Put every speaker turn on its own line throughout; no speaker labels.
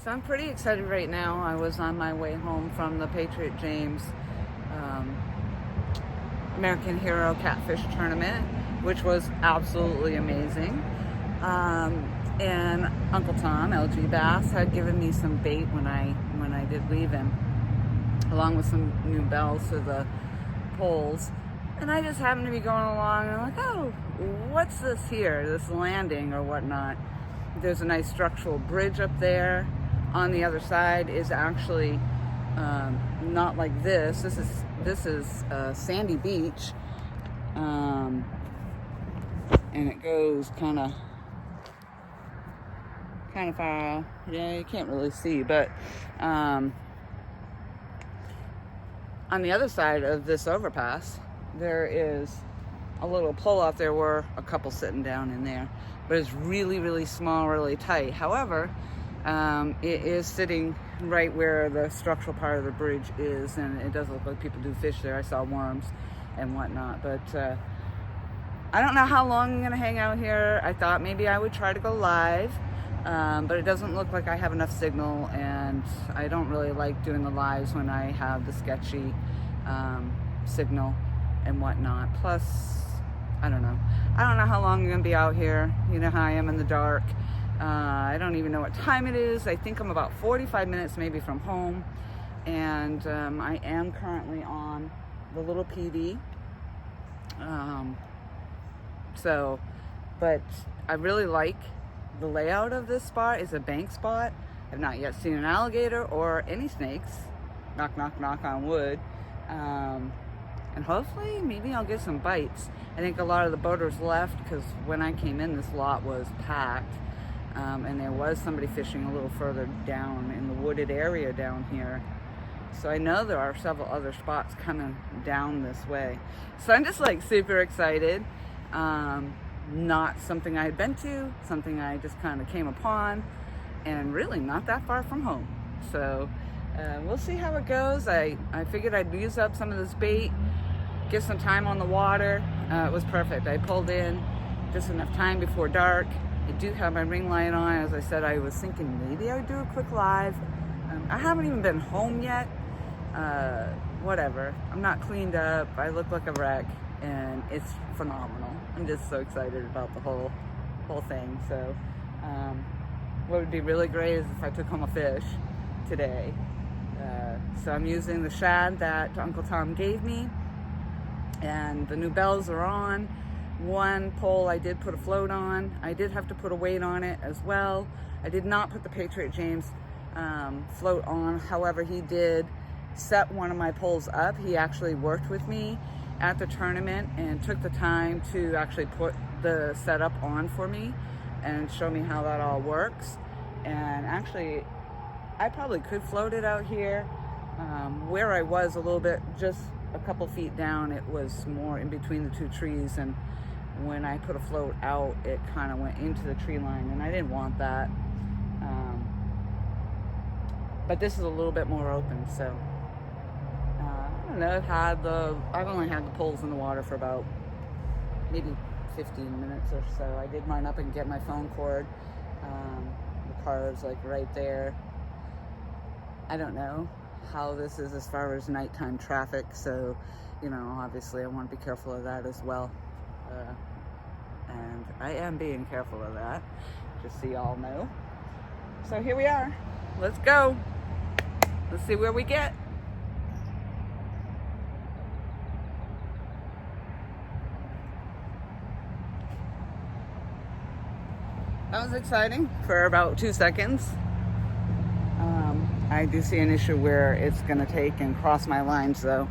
So I'm pretty excited right now. I was on my way home from the Patriot James um, American Hero Catfish Tournament, which was absolutely amazing. And Uncle Tom, LG Bass, had given me some bait when I did leave him, along with some new bells for the poles. And I just happened to be going along and I'm like, oh, what's this here? This landing or whatnot. There's a nice structural bridge up there. On the other side is actually not like this. This is sandy beach, and it goes kind of far. Yeah, you can't really see, but on the other side of this overpass, there is a little pole out there where a couple sitting down in there, but it's really, really small, really tight. However, it is sitting right where the structural part of the bridge is, and it does look like people do fish there. I saw worms and whatnot, but I don't know how long I'm gonna hang out here. I thought maybe I would try to go live, but it doesn't look like I have enough signal, and I don't really like doing the lives when I have the sketchy signal and whatnot. Plus, I don't know how long I'm gonna be out here. You know how I am in the dark. I don't even know what time it is. I think I'm about 45 minutes maybe from home, and I am currently on the little PD. But I really like the layout of this spot. It's a bank spot. I've not yet seen an alligator or any snakes. Knock, knock, knock on wood. And hopefully maybe I'll get some bites. I think a lot of the boaters left because when I came in, this lot was packed. And there was somebody fishing a little further down in the wooded area down here. So I know there are several other spots coming down this way. So I'm just like super excited. Not something I had been to, something I just kind of came upon, and really not that far from home. So we'll see how it goes. I figured I'd use up some of this bait, get some time on the water. It was perfect. I pulled in just enough time before dark. I do have my ring light on. As I said, I was thinking maybe I would do a quick live. I haven't even been home yet. Whatever. I'm not cleaned up. I look like a wreck, and it's phenomenal. I'm just so excited about the whole thing. So what would be really great is if I took home a fish today. So I'm using the shad that Uncle Tom gave me, and the new bells are on. One pole I did put a float on. I did have to put a weight on it as well. I did not put the Patriot James float on. However, he did set one of my poles up. He actually worked with me at the tournament and took the time to actually put the setup on for me and show me how that all works. And actually, I probably could float it out here. Where I was a little bit, just a couple feet down, it was more in between the two trees, and when I put a float out, it kind of went into the tree line, and I didn't want that. But this is a little bit more open, so I don't know. I've only had the poles in the water for about maybe 15 minutes or so. I did run up and get my phone cord. The car is like right there. I don't know how this is as far as nighttime traffic, so obviously I want to be careful of that as well. And I am being careful of that, just so y'all know. So here we are. Let's go. Let's see where we get. That was exciting for about 2 seconds. I do see an issue where it's going to take and cross my lines, though.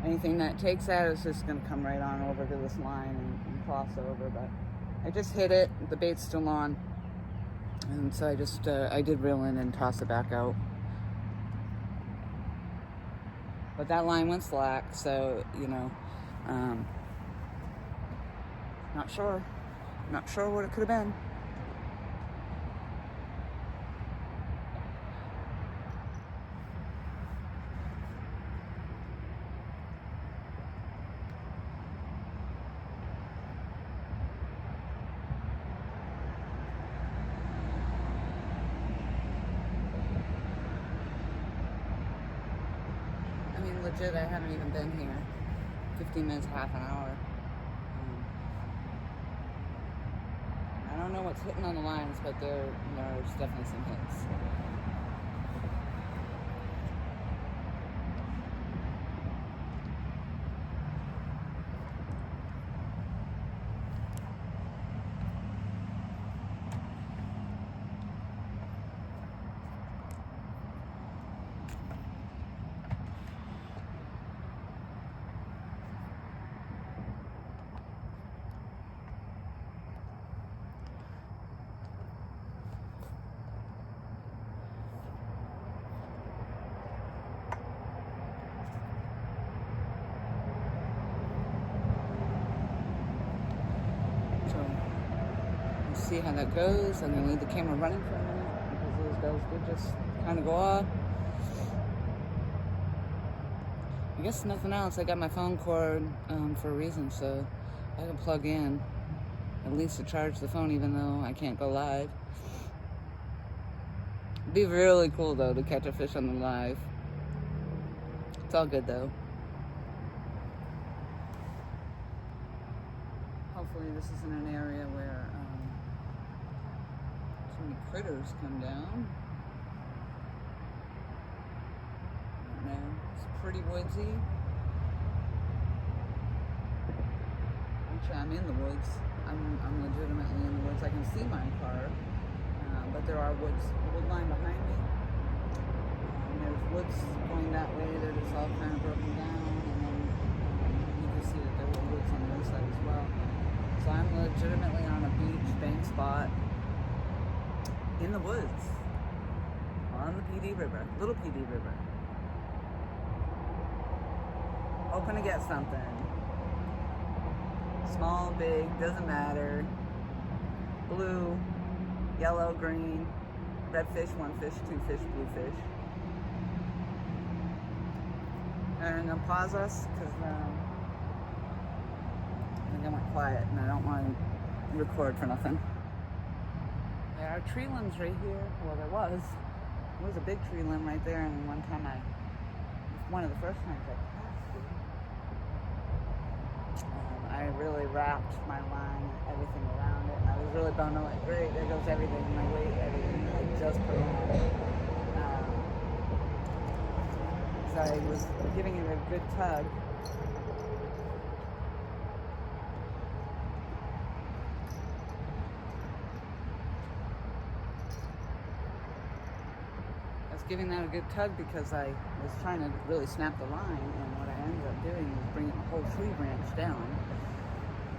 Anything that takes that is just going to come right on over to this line and cross over. But I just hit it. The bait's still on. And so I did reel in and toss it back out. But that line went slack, so, not sure. Not sure what it could have been. legit, I haven't even been here 15 minutes, half an hour. I don't know what's hitting on the lines, but there's definitely some hits. See how that goes. I'm gonna leave the camera running for a minute because those bells did just kind of go off. I guess nothing else. I got my phone cord for a reason, so I can plug in at least to charge the phone, even though I can't go live. It'd be really cool though to catch a fish on the live. It's all good though. Hopefully this isn't an area where too many critters come down. I don't know. It's pretty woodsy. Actually, I'm in the woods. I'm legitimately in the woods. I can see my car, but there are wood line behind me. There's woods going that way. They're just all kind of broken down, and then you can see that there were woods on the other side as well. So I'm legitimately on a beach bank spot in the woods on the PD River, little PD River. Hoping to get something. Small, big, doesn't matter. Blue, yellow, green, red fish, one fish, two fish, blue fish. And I'm gonna pause us because I think I went quiet and I don't want to record for nothing. There are tree limbs right here. Well, there was a big tree limb right there, and one time one of the first times I passed it, I really wrapped my line, everything around it, and I was really bummed. I'm like, great, there goes everything, my weight, everything I just put on. So I was giving it a good tug. Giving that a good tug because I was trying to really snap the line, and what I ended up doing was bringing the whole tree branch down,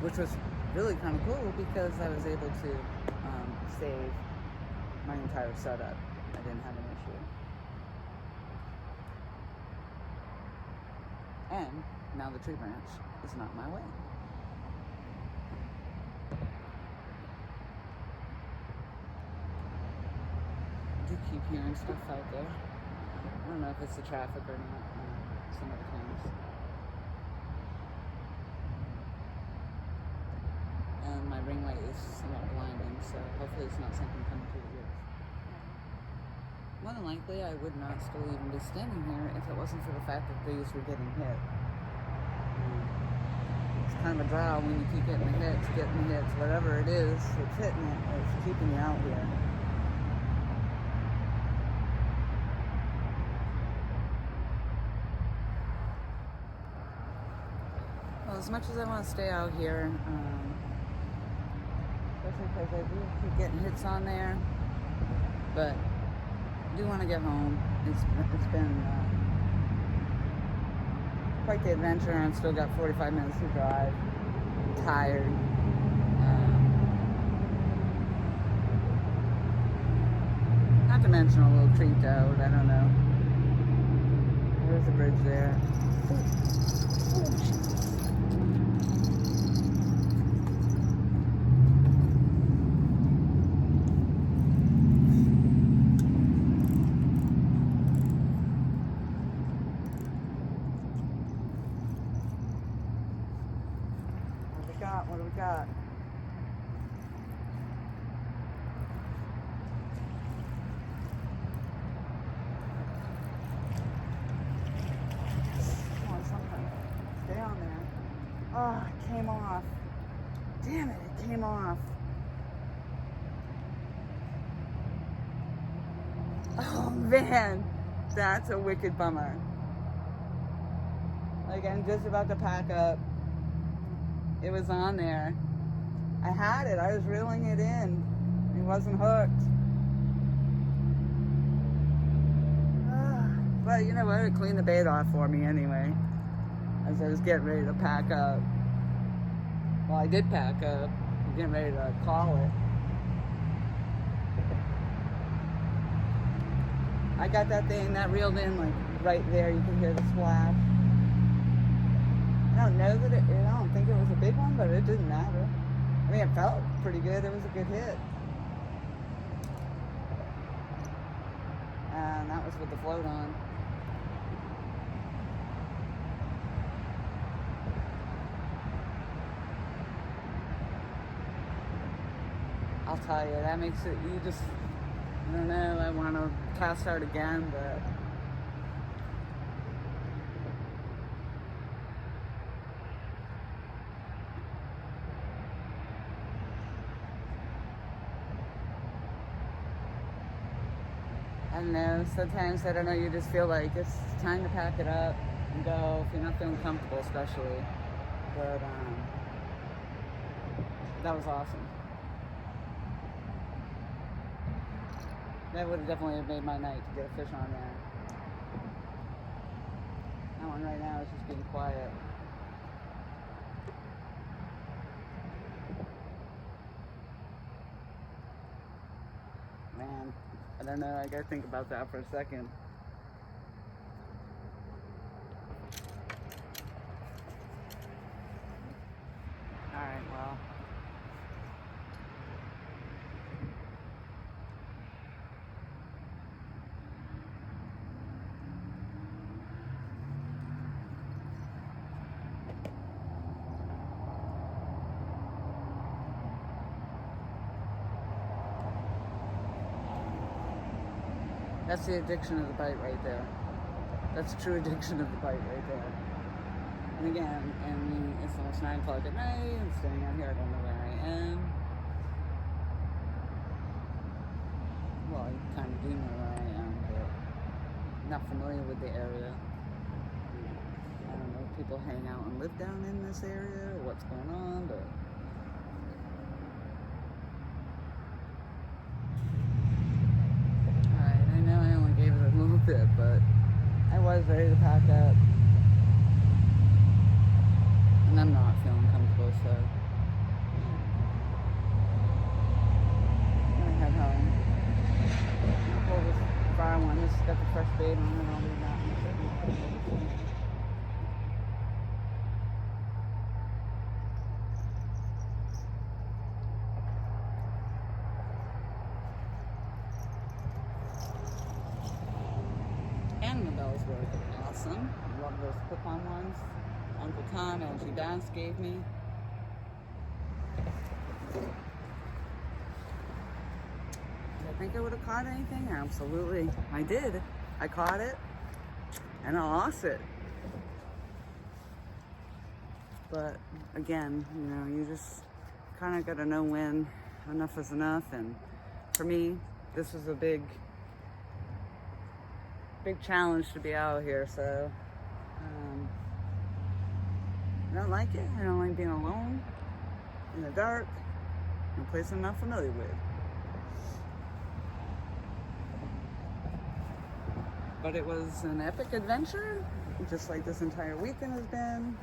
which was really kind of cool because I was able to save my entire setup. I didn't have an issue. And now the tree branch is not in my way. I keep hearing stuff out there. I don't know if it's the traffic or not some of the times. And my ring light is somewhat blinding, so hopefully it's not something coming through the roof. More than likely, I would not still even be standing here if it wasn't for the fact that these were getting hit. It's kind of a draw when you keep getting the hits, whatever it is, it's hitting it, it's keeping you out here. As much as I want to stay out here, especially because I do keep getting hits on there, but I do want to get home. It's been quite the adventure, and I've still got 45 minutes to drive. I'm tired. Not to mention a little creeped out. I don't know. There's a bridge there. What do we got? Damn it, it came off. Oh man, that's a wicked bummer. Like, I'm just about to pack up. It was on there. I had it, I was reeling it in. It wasn't hooked. But you know what, it cleaned the bait off for me anyway, as I was getting ready to pack up. Well, I did pack up. I'm getting ready to call it. I got that thing that reeled in like right there. You can hear the splash. I don't know that I don't think it was a big one, but it didn't matter. I mean, it felt pretty good. It was a good hit. And that was with the float on. I'll tell you, that makes it, you just, I don't know, I want to cast out again, but I don't know, sometimes, I don't know, you just feel like it's time to pack it up and go if you're not feeling comfortable, especially. But that was awesome. That would have definitely made my night to get a fish on there. That one right now is just being quiet. Man, I don't know, I gotta think about that for a second. Alright, well. That's the addiction of the bite right there. That's the true addiction of the bite right there. And again, I mean, it's almost 9 o'clock at night. I'm standing out here. I don't know where I am. Well, I kind of do know where I am, but I'm not familiar with the area. I don't know if people hang out and live down in this area or what's going on, but but I was ready to pack up, and I'm not feeling comfortable, so I'm gonna head home. I'll pull this fire one. This has got the fresh bait on it, and I'll leave that in the And the bells were awesome. I love those clip-on ones. Uncle Tom, LG Bass gave me. Did I think I would have caught anything? Absolutely. I did. I caught it, and I lost it. But again, you know, you just kind of got to know when enough is enough. And for me, this was a big challenge to be out here, so I don't like it. I don't like being alone in the dark in a place I'm not familiar with. But it was an epic adventure, just like this entire weekend has been.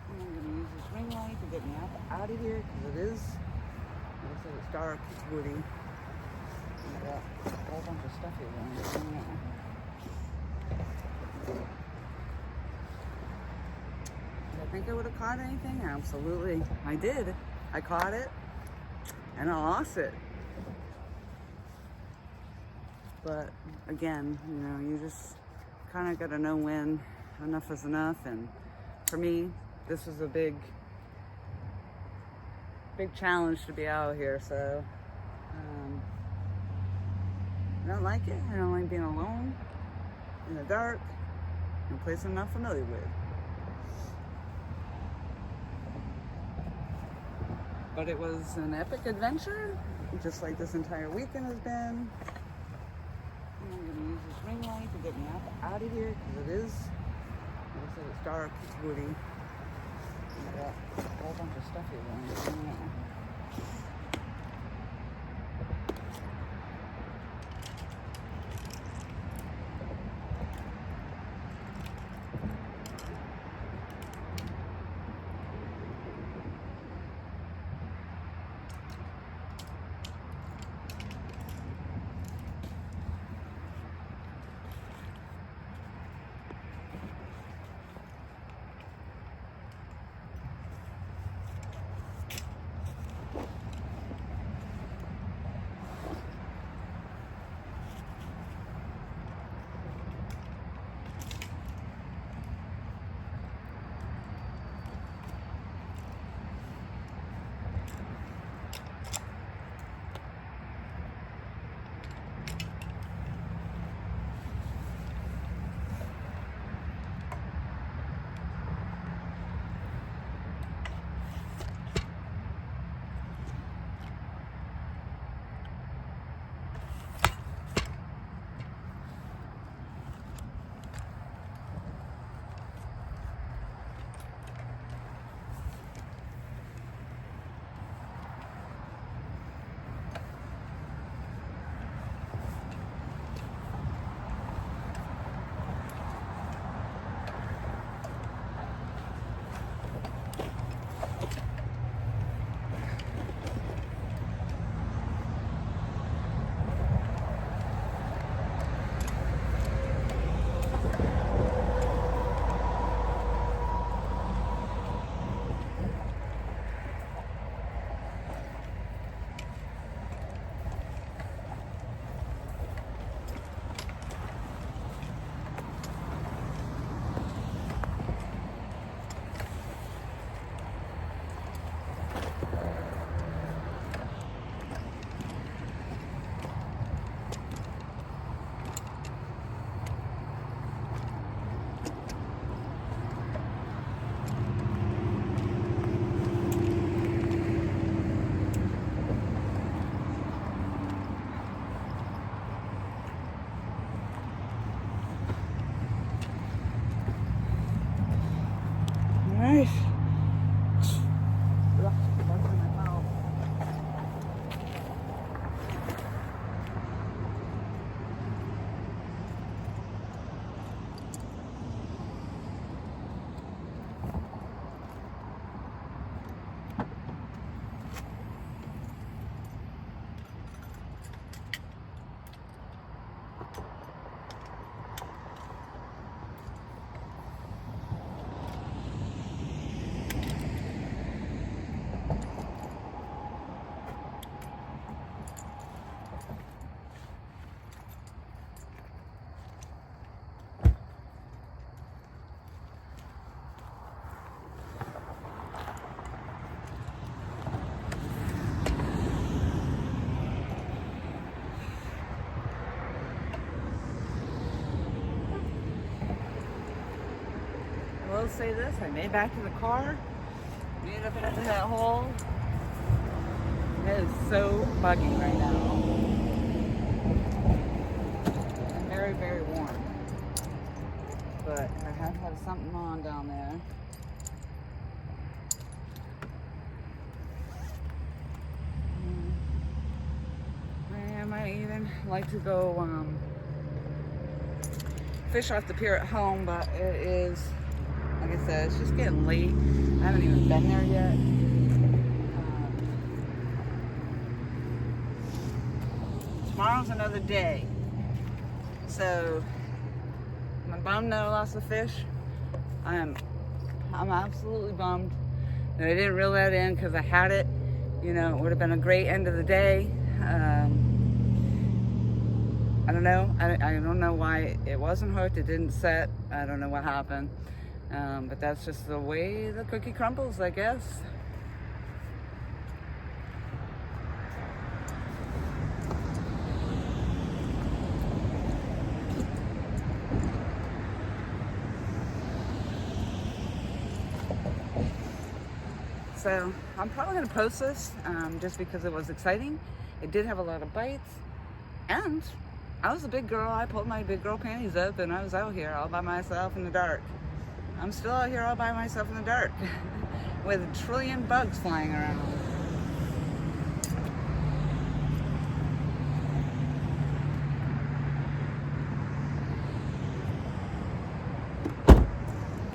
I'm going to use this ring light to get me out of here, because it is, like I said, it's dark, it's woody. Got a whole bunch of stuff here going on. Did I think I would have caught anything? Absolutely. I did. I caught it, and I lost it. But again, you know, you just kind of got to know when enough is enough. And for me, this was a big challenge to be out here, so I don't like it. I don't like being alone in the dark in a place I'm not familiar with. But it was an epic adventure, just like this entire weekend has been. I'm going to use this ring light to get me out of here because it is, like I said, it's dark, it's woody. And I got a whole bunch of stuff here going on. Alright. I will say this, I made it back to the car, made up into that hole. It is so buggy right now. And very, very warm. But I have to have something on down there. I might even like to go fish off the pier at home, but it is, like I said, it's just getting late. I haven't even been there yet. Tomorrow's another day. So I'm bummed that I lost the fish. I'm absolutely bummed that I didn't reel that in because I had it. You know, it would have been a great end of the day. I don't know. I don't know why it wasn't hooked. It didn't set. I don't know what happened. But that's just the way the cookie crumbles, I guess. So I'm probably going to post this just because it was exciting. It did have a lot of bites, and I was a big girl. I pulled my big girl panties up, and I was out here all by myself in the dark. I'm still out here all by myself in the dark with a trillion bugs flying around.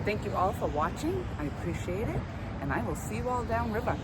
Thank you all for watching. I appreciate it, and I will see you all downriver.